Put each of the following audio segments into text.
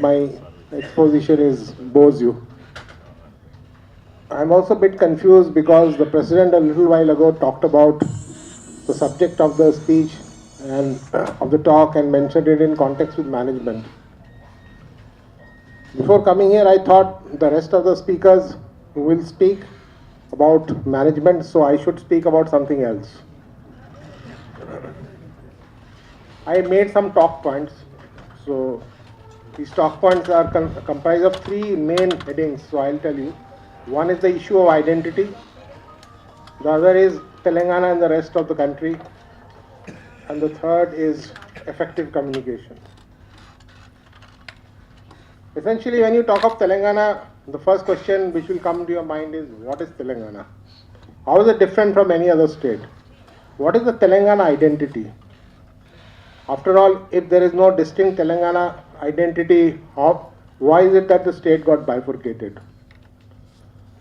my exposition is bores you. I'm also a bit confused because the president a little while ago talked about the subject of the speech and of the talk and mentioned it in context with management. Before coming here, I thought the rest of the speakers will speak about management, so I should speak about something else. I made some talk points. So these talk points are comprised of three main headings. So I'll tell you. One is the issue of identity. The other is Telangana and the rest of the country. And the third is effective communication. Essentially, when you talk of Telangana, the first question which will come to your mind is, what is Telangana? How is it different from any other state? What is the Telangana identity? After all, if there is no distinct Telangana identity, why is it that the state got bifurcated?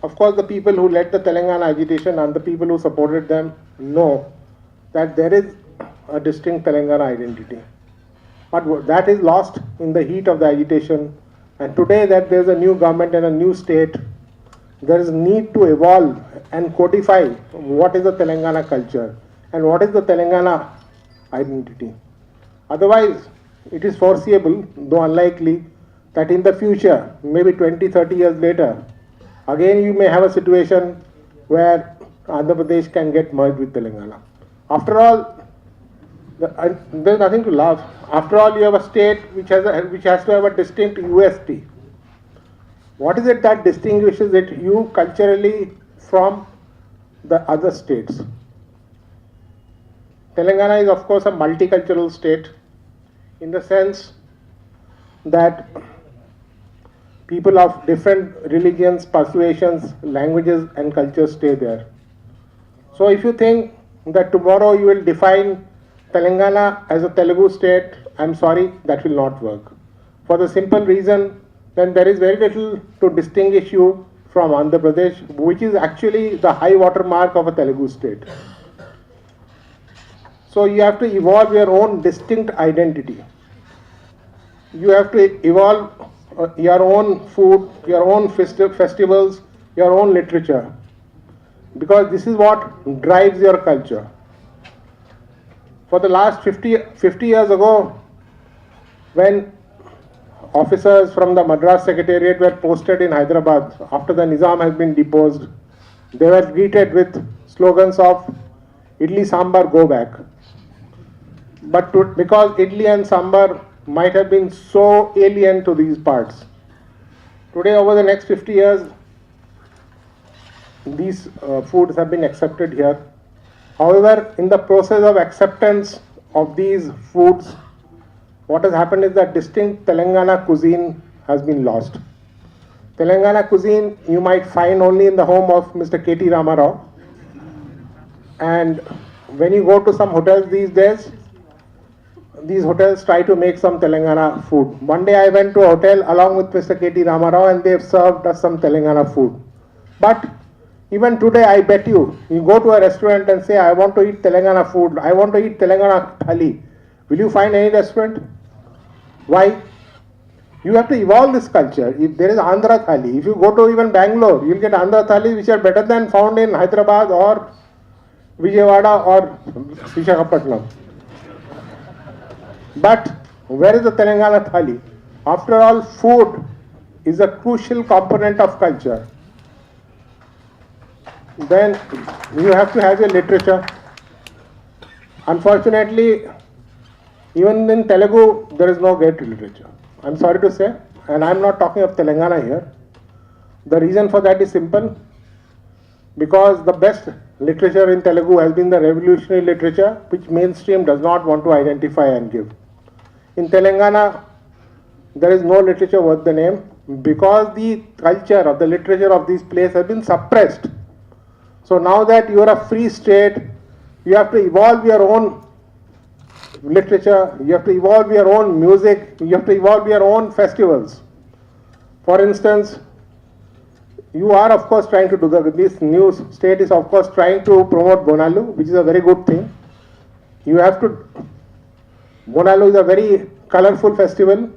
Of course, the people who led the Telangana agitation and the people who supported them know that there is a distinct Telangana identity. But that is lost in the heat of the agitation. And today that there is a new government and a new state, there is need to evolve and codify what is the Telangana culture and what is the Telangana identity. Otherwise, it is foreseeable, though unlikely, that in the future, maybe 20, 30 years later, again you may have a situation where Andhra Pradesh can get merged with Telangana. After all, there's nothing to laugh. After all, you have a state which has to have a distinct USP. What is it that distinguishes it you culturally from the other states? Telangana is of course a multicultural state in the sense that people of different religions, persuasions, languages and cultures stay there. So if you think that tomorrow you will define Telangana as a Telugu state, I'm sorry, that will not work. For the simple reason that there is very little to distinguish you from Andhra Pradesh, which is actually the high water mark of a Telugu state. So you have to evolve your own distinct identity. You have to evolve your own food, your own festivals, your own literature. Because this is what drives your culture. For the last 50 years ago, when officers from the Madras Secretariat were posted in Hyderabad after the Nizam has been deposed, they were greeted with slogans of Idli Sambar, go back. But because Idli and Sambar might have been so alien to these parts, today over the next 50 years, these foods have been accepted here. However, in the process of acceptance of these foods, what has happened is that distinct Telangana cuisine has been lost. Telangana cuisine you might find only in the home of Mr. K.T. Ramarao. And when you go to some hotels these days, these hotels try to make some Telangana food. One day I went to a hotel along with Mr. K.T. Ramarao and they've served us some Telangana food. But even today, I bet you go to a restaurant and say, I want to eat Telangana food, I want to eat Telangana thali. Will you find any restaurant? Why? You have to evolve this culture. If there is Andhra thali, if you go to even Bangalore, you'll get Andhra thali which are better than found in Hyderabad or Vijayawada or Visakhapatnam. But where is the Telangana thali? After all, food is a crucial component of culture. Then you have to have your literature. Unfortunately, even in Telugu, there is no great literature. I'm sorry to say, and I'm not talking of Telangana here. The reason for that is simple. Because the best literature in Telugu has been the revolutionary literature, which mainstream does not want to identify and give. In Telangana, there is no literature worth the name because the culture of the literature of these places has been suppressed. So now that you are a free state, you have to evolve your own literature, you have to evolve your own music, you have to evolve your own festivals. For instance, you are of course trying to do this new state is of course trying to promote Bonalu, which is a very good thing. You have to, Bonalu is a very colorful festival.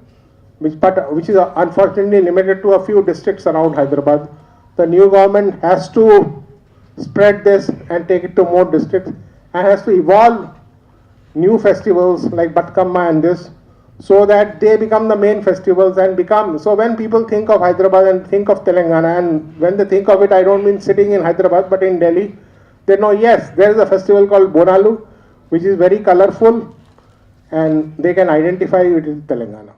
which is unfortunately limited to a few districts around Hyderabad. The new government has to spread this and take it to more districts, and has to evolve new festivals like Batkama and this, so that they become the main festivals and become, so when people think of Hyderabad and think of Telangana, and when they think of it, I don't mean sitting in Hyderabad but in Delhi, they know, yes, there is a festival called Bonalu, which is very colorful, and they can identify it with Telangana.